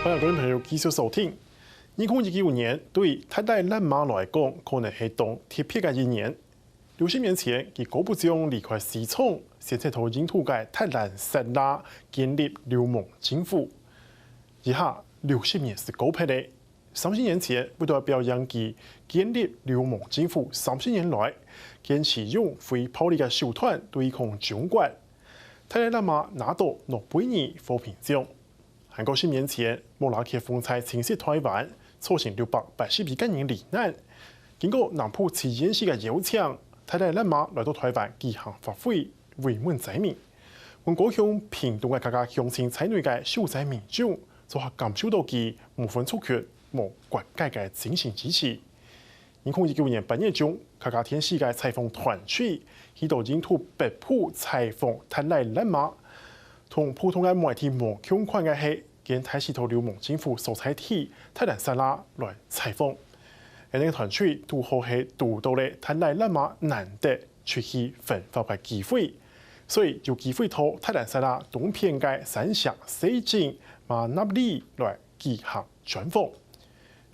欢迎各位朋友继续收听。2019年对达赖喇嘛来讲，可能是当特别的一年。60年前，佢高不将离开西藏，先在头印度嘅达兰萨拉建立流亡政府。以下60年是高配的。30年前，不代表杨佢建立流亡政府30年来，坚持用非暴力嘅手段对抗中国。达赖喇嘛拿到诺贝尔和平奖。韩国10年前，莫拉克风采侵袭台湾，造成680几人罹难。经过南浦慈延寺嘅邀请，达赖喇嘛来到台湾举行法会，慰问灾民。我国向屏东嘅各家乡亲在内嘅受灾民众，就係感受到佢無分出缺、無國界嘅精神支持。2019年8月中，客家電視嘅採訪團隊去到印度北部採訪達賴喇嘛。同普通嘅媒體無相關嘅係，見太子頭流亡政府所在地達蘭薩拉來採訪。而呢個團隊都好係讀到咧達賴喇嘛難得出去分發嘅機會，所以有機會到達蘭薩拉東片嘅山上西景馬納里來舉行專訪。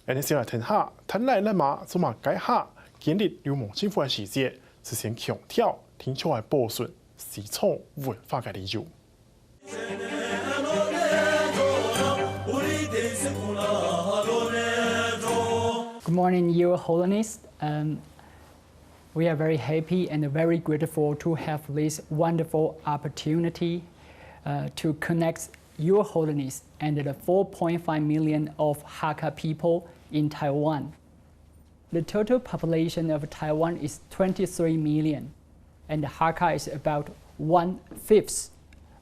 而你先來聽下達賴喇嘛怎麼解下建立流亡政府嘅細節，實現強調天朝嘅保存西藏文化嘅理由。Good morning, Your Holiness. We are very happy and very grateful to have this wonderful opportunity to connect Your Holiness and the 4.5 million of Hakka people in Taiwan. The total population of Taiwan is 23 million, and Hakka is about 1/5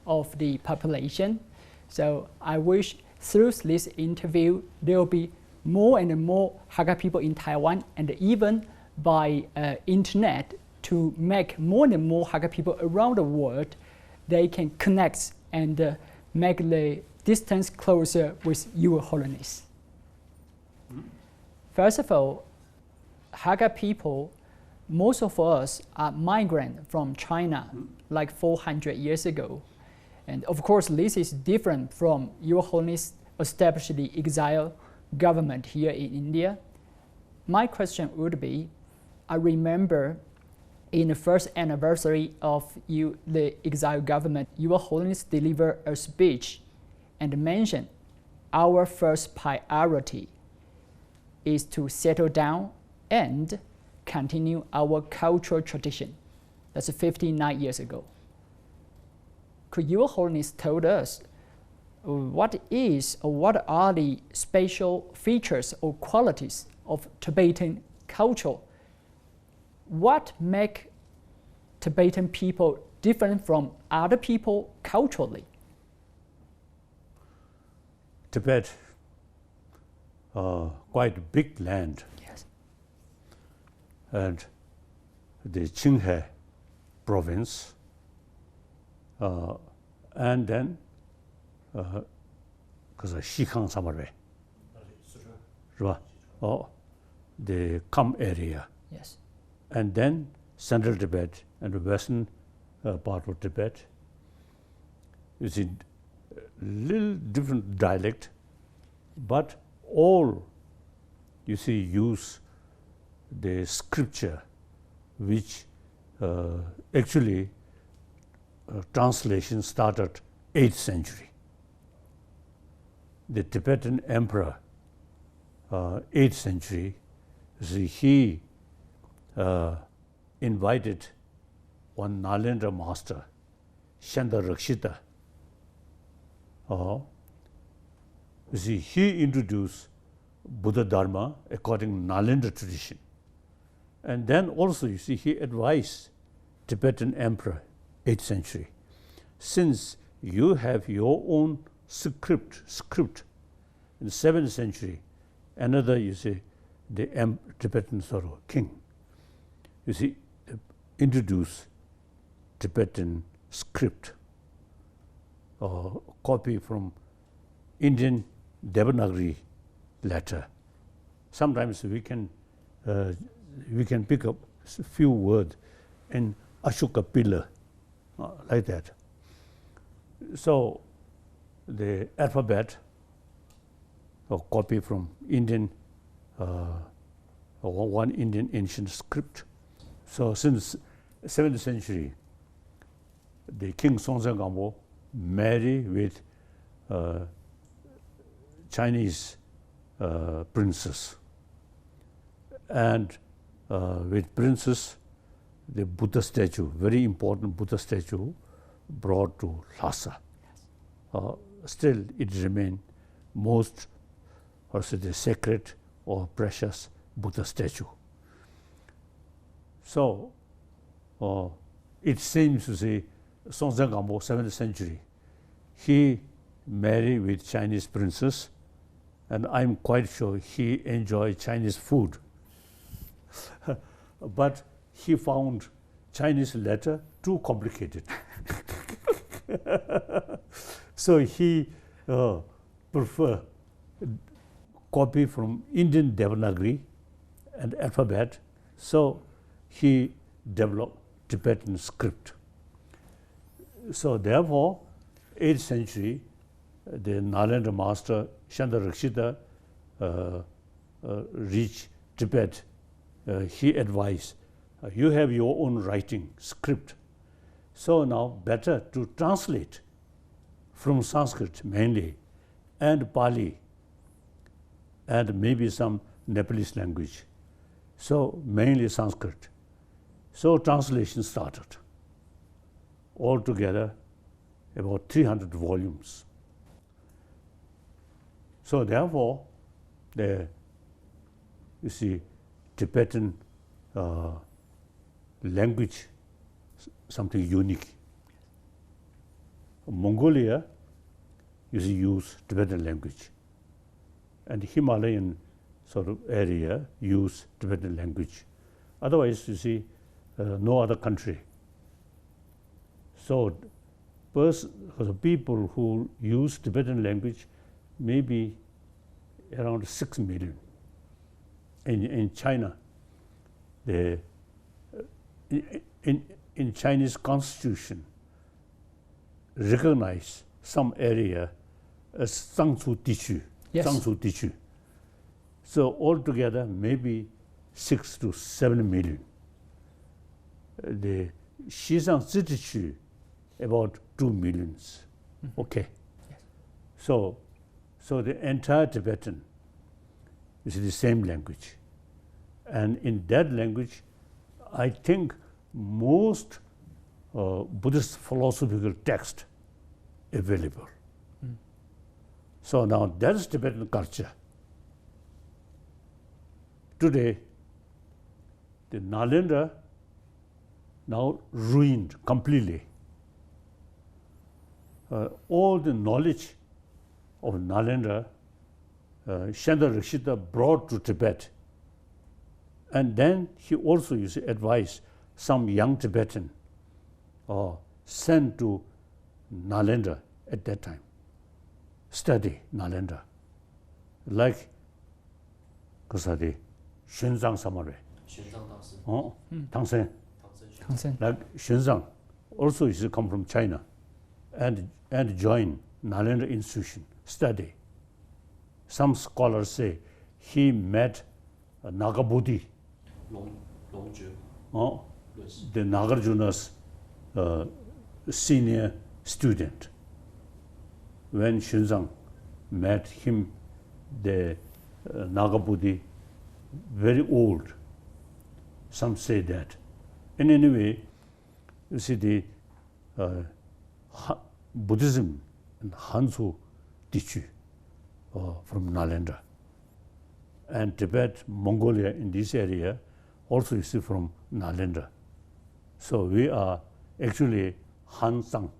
of the population. So I wish through this interview there will be more and more Hakka people in Taiwan, and even by internet, to make more and more Hakka people around the world, they can connect and make the distance closer with Your Holiness. First of all, Hakka people, most of us are migrants from China like 400 years ago. And of course, this is different from Your Holiness established the exile government here in India. My question would be, I remember in the first anniversary of the exile government, Your Holiness delivered a speech and mentioned our first priority is to settle down and continue our cultural tradition. That's 59 years ago. Could Your Holiness told us what are the special features or qualities of Tibetan culture? What make Tibetan people different from other people culturally? Tibet, quite a big land. Yes. And the Qinghai province, and then because Xikang somewhere, the Kham area. Yes. And then central Tibet and the western part of Tibet. You see, little different dialect, but all, you see, use the scripture, which actually translation started 8th century. The Tibetan emperor, 8th century, see, he invited one Nalendra master, Shanda Rakshita. You see, he introduced Buddha Dharma according to Nalendra tradition. And then also, you see, he advised Tibetan emperor, 8th century, since you have your own script in 7th century, another, you see, the Tibetan sort of king, you see, introduce Tibetan script, copy from Indian Devanagari letter. Sometimes we can pick up a few words in Ashoka pillar, like that. So the alphabet, a copy from Indian, one Indian ancient script. So since 7th century, the King Songtsen Gampo married with Chinese princess, and with princess, the Buddha statue, very important Buddha statue, brought to Lhasa. Still, it remains most, or say, the sacred or precious Buddha statue. So, it seems to say, Songtsen Gampo, 7th century, he married with Chinese princess, and I'm quite sure he enjoyed Chinese food. But he found Chinese letter too complicated. So he preferred copy from Indian Devanagari and alphabet. So he developed Tibetan script. So therefore, 8th century, the Nalanda master Shanda Rakshita reached Tibet. He advised, you have your own writing script. So now better to translate from Sanskrit mainly, and Pali, and maybe some Nepalese language. So mainly Sanskrit. So translation started. Altogether about 300 volumes. So therefore, you see, Tibetan language, something unique. Mongolia, you see, use Tibetan language, and Himalayan sort of area use Tibetan language. Otherwise, you see, no other country. So, for the people who use Tibetan language, maybe around 6 million. In China, in Chinese constitution, recognize some area as Zangzu Dichu. Yes. Zangzu Dichu. So altogether, maybe 6 to 7 million. The Xizang Zitichu, about 2 millions. Okay. Yes. So the entire Tibetan is the same language. And in that language, I think most Buddhist philosophical text available. So now that is Tibetan culture. Today, the Nalanda now ruined completely. All the knowledge of Nalanda, Shanda Rakshita brought to Tibet. And then he also used to advise some young Tibetan sent to Nalanda at that time, study Nalanda, like Kasadi, Xuanzang Samare, Tangsen, like Xuanzang also used to come from China and join Nalanda institution, study. Some scholars say he met Nagabodhi, the Nagarjuna's senior student. When Xuanzang met him, the Nagabodhi, very old. Some say that. And anyway, you see, the Buddhism and Hansu Dichu from Nalanda. And Tibet, Mongolia in this area also is from Nalanda. So we are actually Hansang,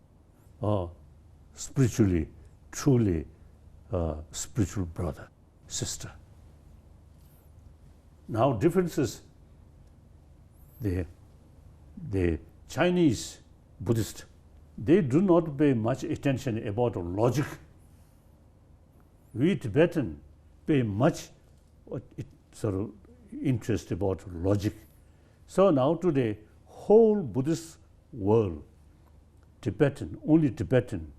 spiritually, truly spiritual brother, sister. Now differences, the Chinese Buddhists, they do not pay much attention about logic. We Tibetan pay much sort of interest about logic. So now today, whole Buddhist world, Tibetan, only Tibetan,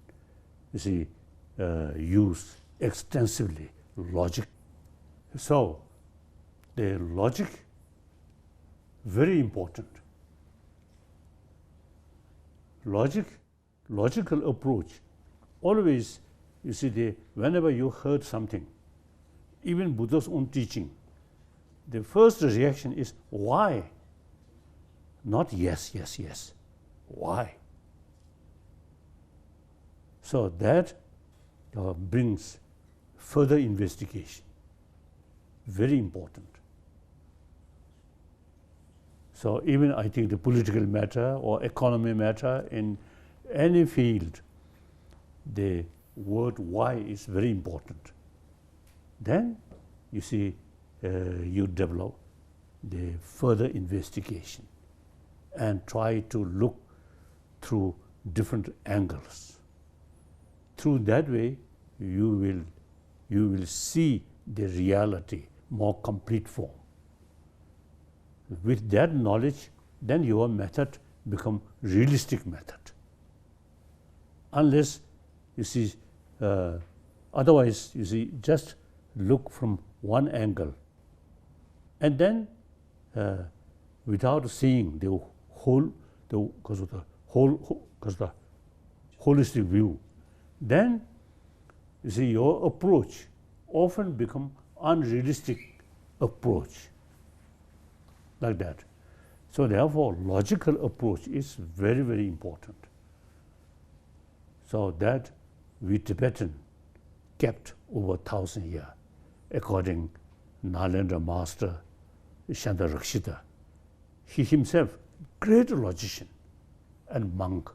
you see, use extensively logic. So the logic, very important. Logical approach. Always, you see, whenever you heard something, even Buddha's own teaching, the first reaction is why? Not yes, yes, yes. Why? So that brings further investigation. Very important. So even I think the political matter or economy matter in any field, the word why is very important. Then you see you develop the further investigation and try to look through different angles. Through that way you will see the reality more complete form. With that knowledge, then your method become realistic method. Unless you see, otherwise you see just look from one angle, and then without seeing the whole, because of the holistic view, then you see your approach often become unrealistic approach. Like that. So therefore, logical approach is very, very important. So that we Tibetan kept over 1,000 years, according Nalendra Master Shantarakshita. He himself, great logician and monk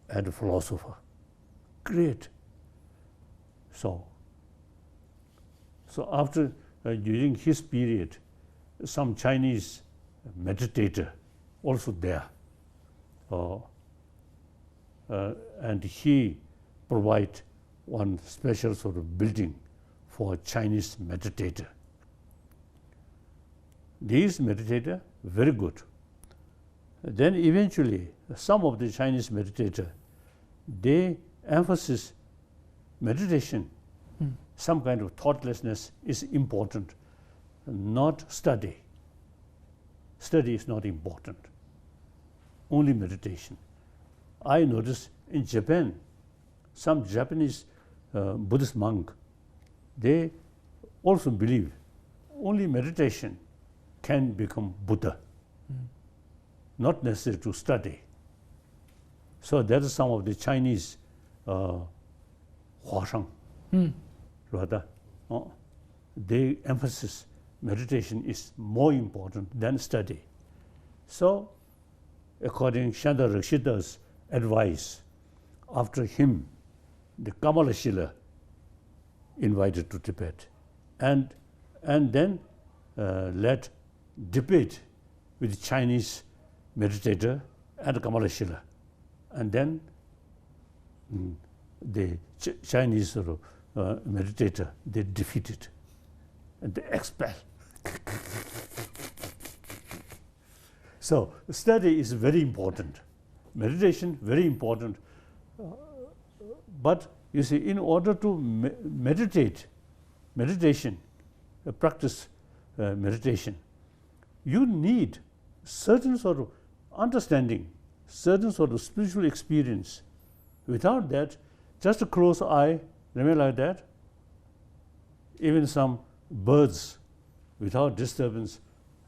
and philosopher, great. So after, during his period, some Chinese meditator also there, and he provide one special sort of building for Chinese meditator. These meditator very good. Then eventually some of the Chinese meditator, they emphasize meditation, some kind of thoughtlessness is important, not study. Study is not important, only meditation. I noticed in Japan, some Japanese Buddhist monk, they also believe only meditation can become Buddha, not necessary to study. So that is some of the Chinese Huashang, rather, they emphasize meditation is more important than study. So, according to Shantarakshita's advice, after him, the Kamalashila invited to Tibet, and then led debate with Chinese meditator and Kamalashila, and then the Chinese sort of meditator, they defeated and they expelled. So study is very important, meditation very important, but you see, in order to practice meditation, you need certain sort of understanding, certain sort of spiritual experience. Without that, just a closed eye, remain like that. Even some birds, without disturbance,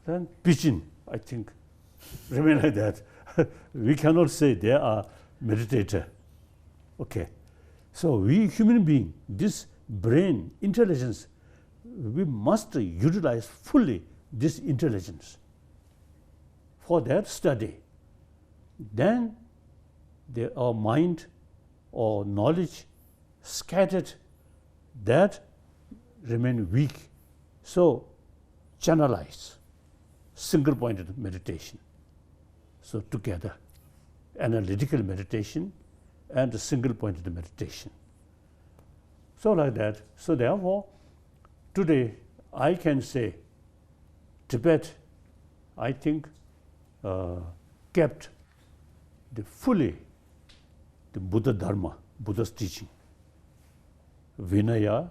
then pigeon, I think, remain like that. We cannot say they are meditator. Okay. So we human being, this brain, intelligence, we must utilize fully this intelligence. For that study, then our mind or knowledge scattered, that remain weak. So channelize, single-pointed meditation. So together, analytical meditation and single-pointed meditation. So like that. So therefore, today I can say Tibet, I think kept fully the Buddha Dharma, Buddha's teaching, Vinaya,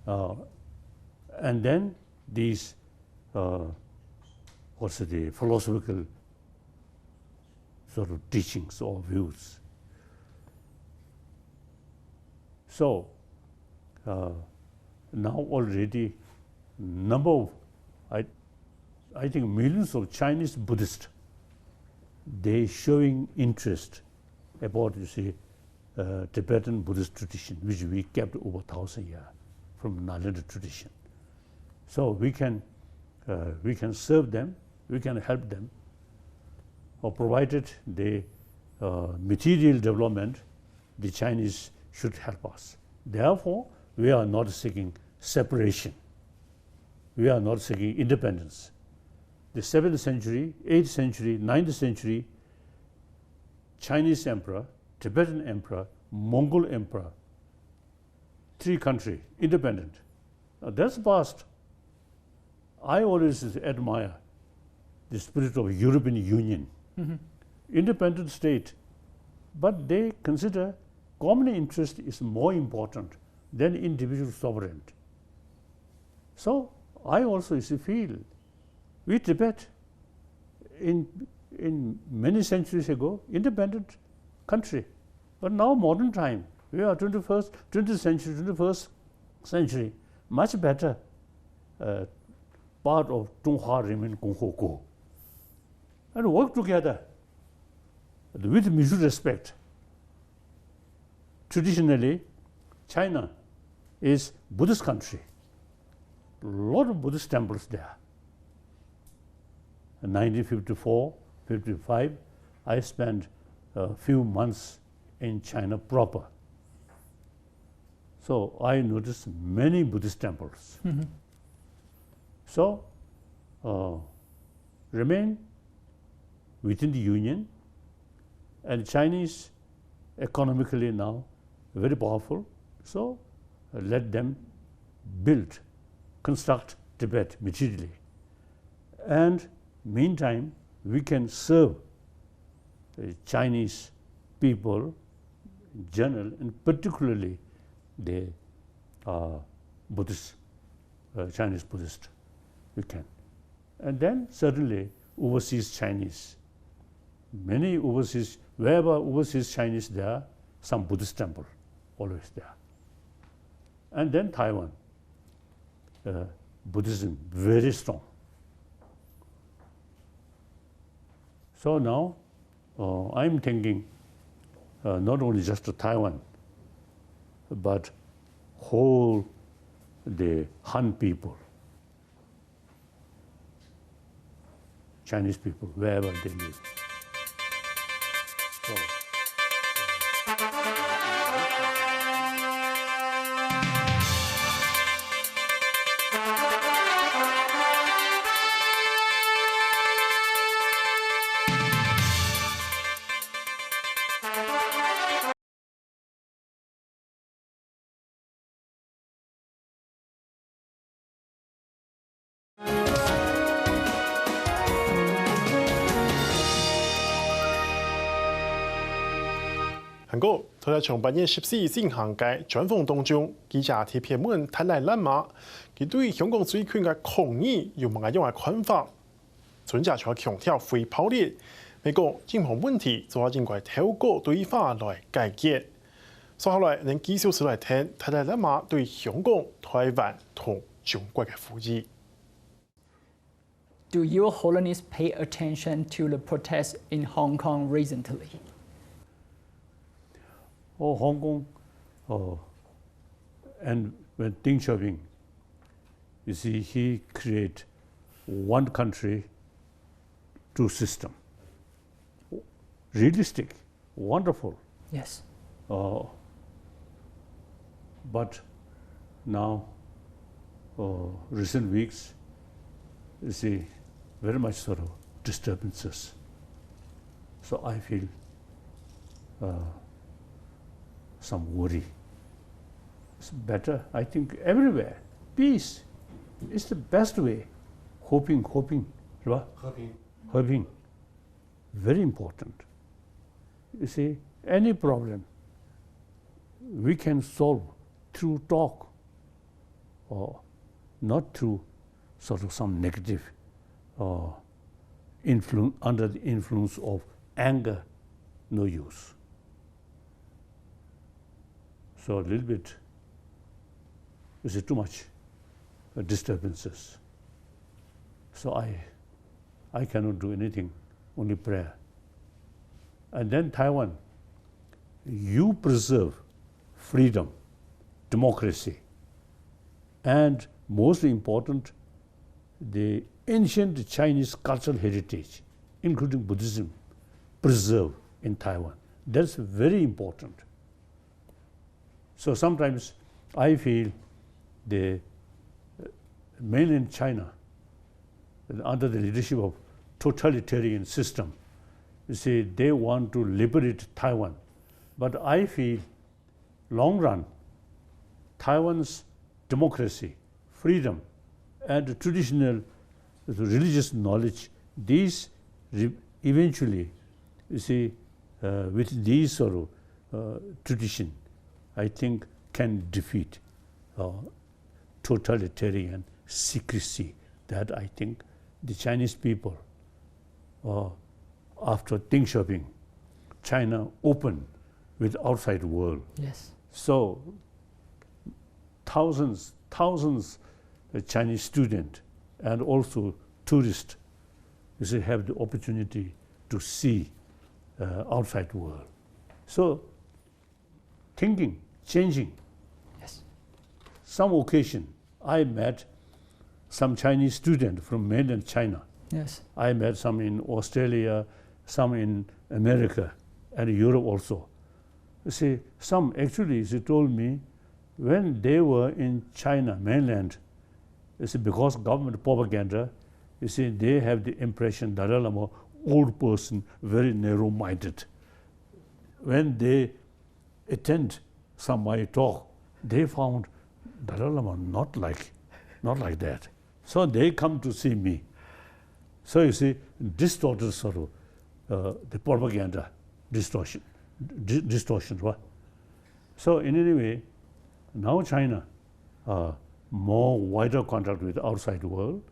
and then these the philosophical sort of teachings or views. So now already number of, I think millions of Chinese Buddhists, they showing interest about, you see, Tibetan Buddhist tradition, which we kept over 1,000 years from Nalanda tradition. So we can serve them, we can help them, or provided the material development, the Chinese should help us. Therefore, we are not seeking separation. We are not seeking independence. The 7th century, 8th century, 9th century, Chinese emperor, Tibetan emperor, Mongol emperor, 3 countries, independent. Now that's past. I always admire the spirit of European Union, independent state, but they consider common interest is more important than individual sovereignty. So I also feel we Tibet in many centuries ago, independent country, but now modern time, we are 20th century, 21st century, much better part of Zhonghua Renmin Gonghuo, and work together with mutual respect. Traditionally, China is Buddhist country. A lot of Buddhist temples there. In 1954, 55, I spent a few months in China proper. So I noticed many Buddhist temples. So remain within the Union, and Chinese economically now very powerful. So let them build, construct Tibet materially. And meantime, we can serve the Chinese people in general, and particularly the Buddhist, Chinese Buddhist, we can. And then certainly overseas Chinese. Many overseas, wherever overseas Chinese there, some Buddhist temple always there. And then Taiwan, Buddhism very strong. So now I'm thinking not only just Taiwan, but whole the Han people, Chinese people, wherever they live. So,韩國佢喺從8月14日進行嘅專訪當中，記者提批問達賴喇嘛，佢對香港最近嘅抗議有乜嘢樣嘅看法？專家卻強調非暴力，美國任何問題就應該透過對話來解決。所以後來，能繼續出來聽達賴喇嘛對香港、台灣同中國嘅呼籲。Do Your Holiness pay attention to the protests in Hong Kong recently? Oh, Hong Kong, and when Deng Xiaoping, you see, he create one country, two system. Realistic, wonderful. Yes. But now, recent weeks, you see, very much sort of disturbances. So I feel some worry. It's better, I think, everywhere. Peace is the best way. Hoping, right? Hoping. very important. You see, any problem we can solve through talk, or not through sort of some negative influence, under the influence of anger, no use. So a little bit, you see, too much disturbances. So I cannot do anything, only prayer. And then Taiwan, you preserve freedom, democracy, and most important, the ancient Chinese cultural heritage, including Buddhism, preserved in Taiwan. That's very important. So sometimes I feel the mainland China, under the leadership of totalitarian system, you see, they want to liberate Taiwan. But I feel, long run, Taiwan's democracy, freedom, and traditional religious knowledge, these eventually, you see, with these sort of tradition, I think can defeat totalitarian secrecy that I think the Chinese people, after Deng Xiaoping, China open with outside world. Yes. So thousands Chinese students and also tourists, you see, have the opportunity to see outside world. So thinking, changing. Yes. Some occasion, I met some Chinese students from mainland China. Yes. I met some in Australia, some in America, and Europe also. You see, some actually, they told me, when they were in China, mainland, you see, because government propaganda, you see, they have the impression Dalai Lama, old person, very narrow-minded. When they attend some my talk, they found Dalai Lama not like that. So they come to see me. So you see, distorted sort of the propaganda, distortion, right? So in any way, now China, more wider contact with the outside world,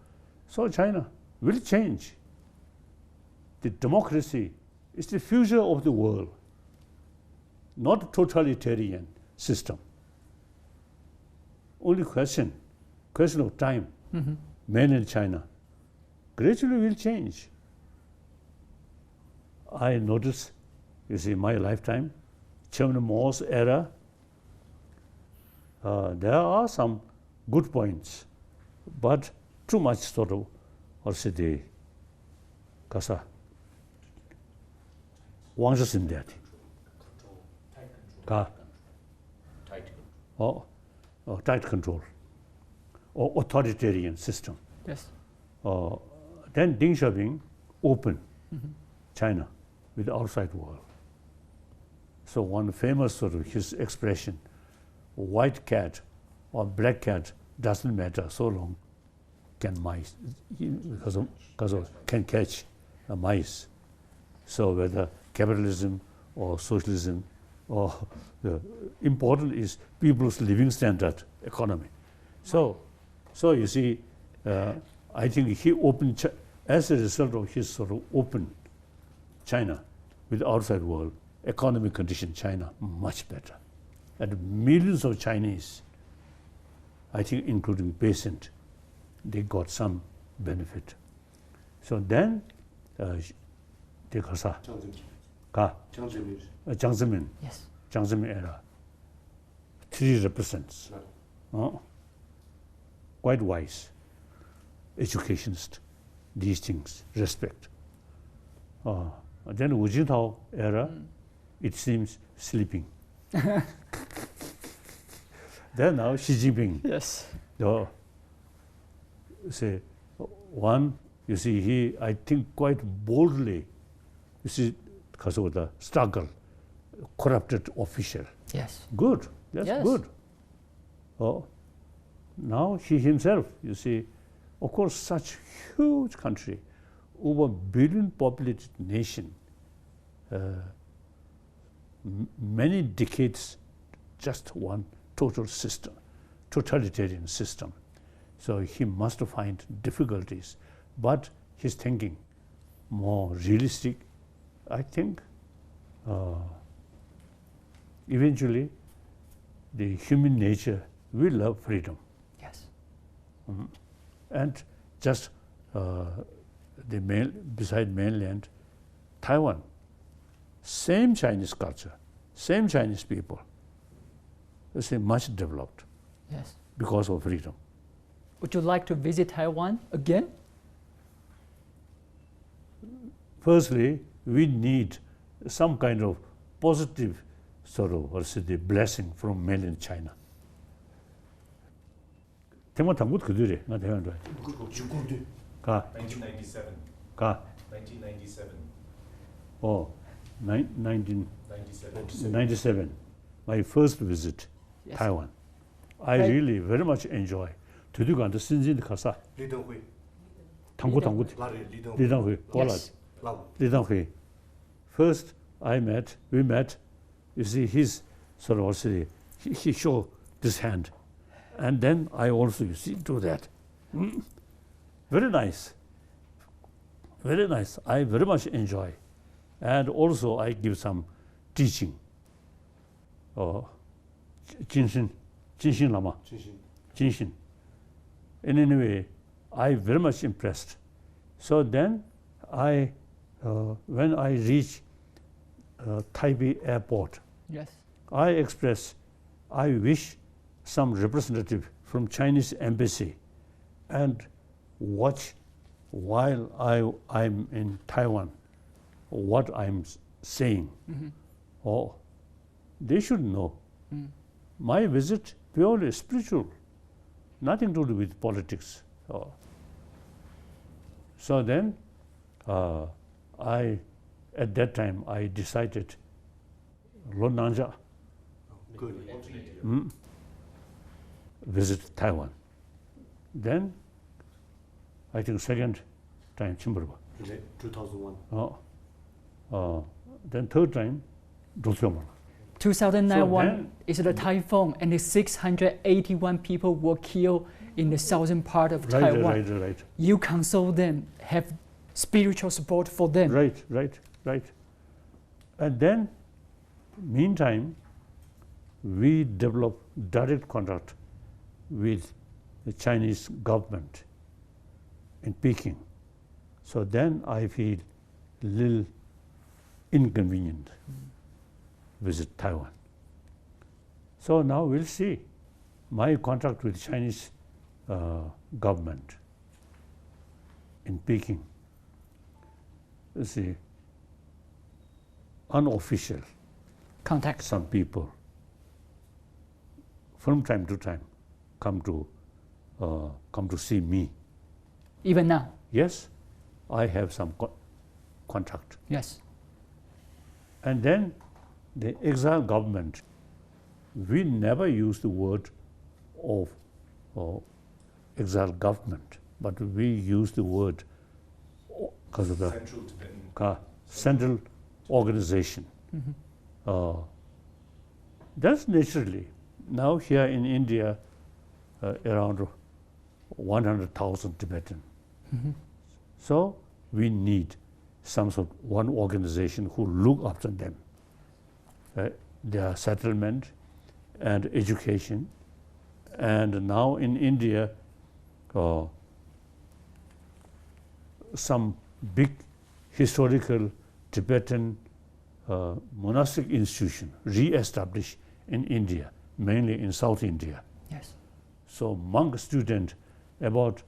so China will change. The democracy is the future of the world, not a totalitarian system. Only question of time. Mm-hmm. Mainland China gradually will change. I notice, you see, my lifetime, Chairman Mao's era, there are some good points, but too much sort of, or say the kasa, wants in that. Tight control, or authoritarian system. Yes. Then Deng Xiaoping opened China with the outside world. So one famous sort of his expression, white cat or black cat doesn't matter so long can mice, because of can catch mice. So whether capitalism or socialism, or the important is people's living standard economy. So you see, I think he opened, as a result of his sort of open China with the outside world, economic condition China much better. And millions of Chinese, I think including patients, they got some benefit. So then, they got Jiang Zemin. Yes. Jiang Zemin era. 3 represents. Quite wise. Educationist. These things, respect. Then Wu Jintao era, it seems sleeping. Then now Xi Jinping. Yes. Say, one, you see, he, I think, quite boldly, you see, because of the struggle, corrupted official. Yes. Good, that's good. Now he himself, you see, of course, such huge country, over billion populated nation, many decades, just one total system, totalitarian system. So he must find difficulties, but he's thinking more realistic. I think eventually the human nature will love freedom. Yes. And just beside mainland, Taiwan, same Chinese culture, same Chinese people, it's much developed. Yes. Because of freedom. Would you like to visit Taiwan again? Firstly, we need some kind of positive sort of, or say, the blessing from mainland China. 대만 당국 그들이 나 대만도. 가. 1997. 가. 1997. Oh, 1997. My first visit, Yes. Taiwan. I Right. really very much enjoy. 드디어 간다 신진 가사. 리던회. 당구 라리 리던회. 리당회. Yes. 라우. 리당회. First, we met. You see, his sort of also, he showed this hand. And then I also, you see, do that. Very nice. Very nice. I very much enjoy. And also I give some teaching. Jinshin Lama. Jinshin. In any way, I very much impressed. So then when I reach Taipei airport, Yes. I express, I wish some representative from Chinese embassy and watch while I'm in Taiwan what I'm saying. Oh, they should know. My visit purely spiritual, nothing to do with politics. So then at that time I decided Lonanja visit Taiwan. Then I think second time Chimburba. 2001. Then third time Dulciomala. 2001 is the typhoon, and 681 people were killed in the southern part of Taiwan. Right. You console them, have spiritual support for them. Right. And then, meantime, we developed direct contact with the Chinese government in Peking. So then I feel a little inconvenient visit Taiwan. So now we'll see. My contact with Chinese government in Peking is the unofficial. Contact. Some people from time to time come to see me. Even now. Yes, I have some contact. Yes. And then the exile government, we never use the word of exile government, but we use the word because of the Central Tibetan. Central organization. That's naturally. Now here in India, around 100,000 Tibetan. So we need some sort of one organization who look after them. Their settlement and education. And now in India, some big historical Tibetan monastic institution re-established in India, mainly in South India. Yes. So monk student, about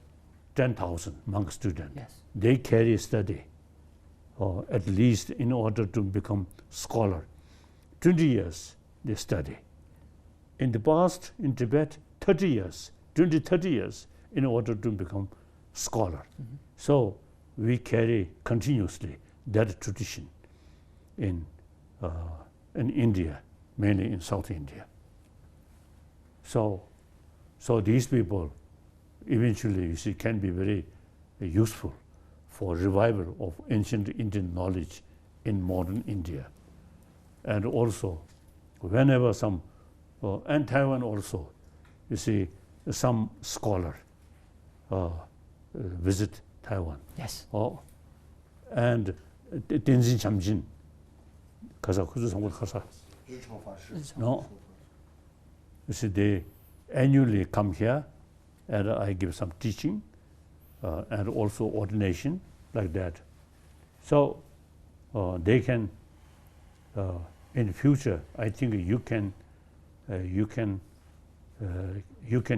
10,000 monk students. Yes. They carry study, at least in order to become scholar. 20 years they study. In the past, in Tibet, 30 years in order to become scholar. So we carry continuously that tradition in India, mainly in South India. So these people eventually, you see, can be very useful for revival of ancient Indian knowledge in modern India. And also, whenever some, and Taiwan also, you see, some scholar visit Taiwan. Yes. And Tenzin Chamjin, Kaza Kuzu Samut Kasa. No. You see, they annually come here, and I give some teaching, and also ordination, like that. So they can, in the future, I think you can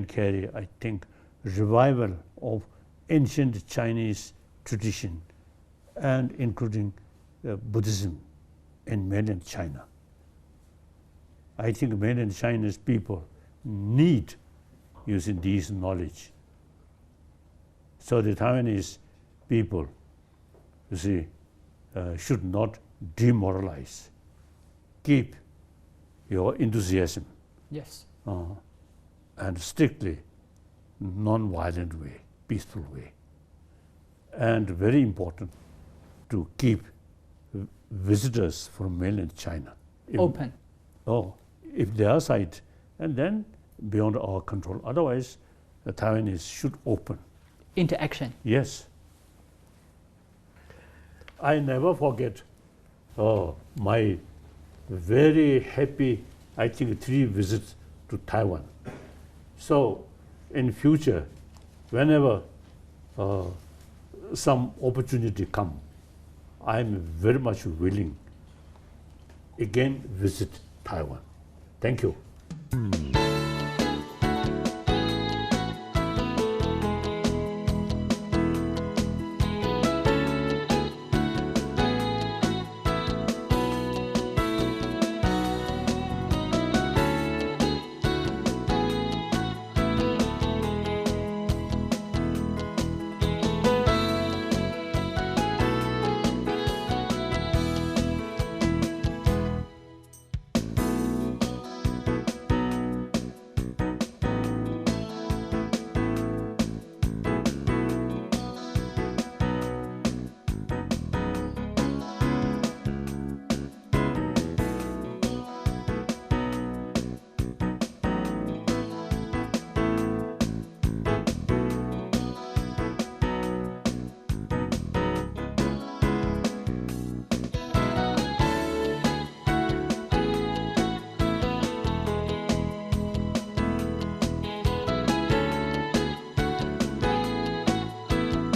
carry, I think, revival of ancient Chinese tradition, and including Buddhism in mainland China. I think mainland Chinese people need using these knowledge. So the Taiwanese people, you see, should not demoralize. Keep your enthusiasm. Yes. And strictly non-violent way, peaceful way. And very important to keep visitors from mainland China Open. If they are sight, and then beyond our control. Otherwise, the Taiwanese should open. Into action. Yes. I never forget my very happy, I think, 3 visits to Taiwan. So in future, whenever some opportunity come, I'm very much willing again visit Taiwan. Thank you.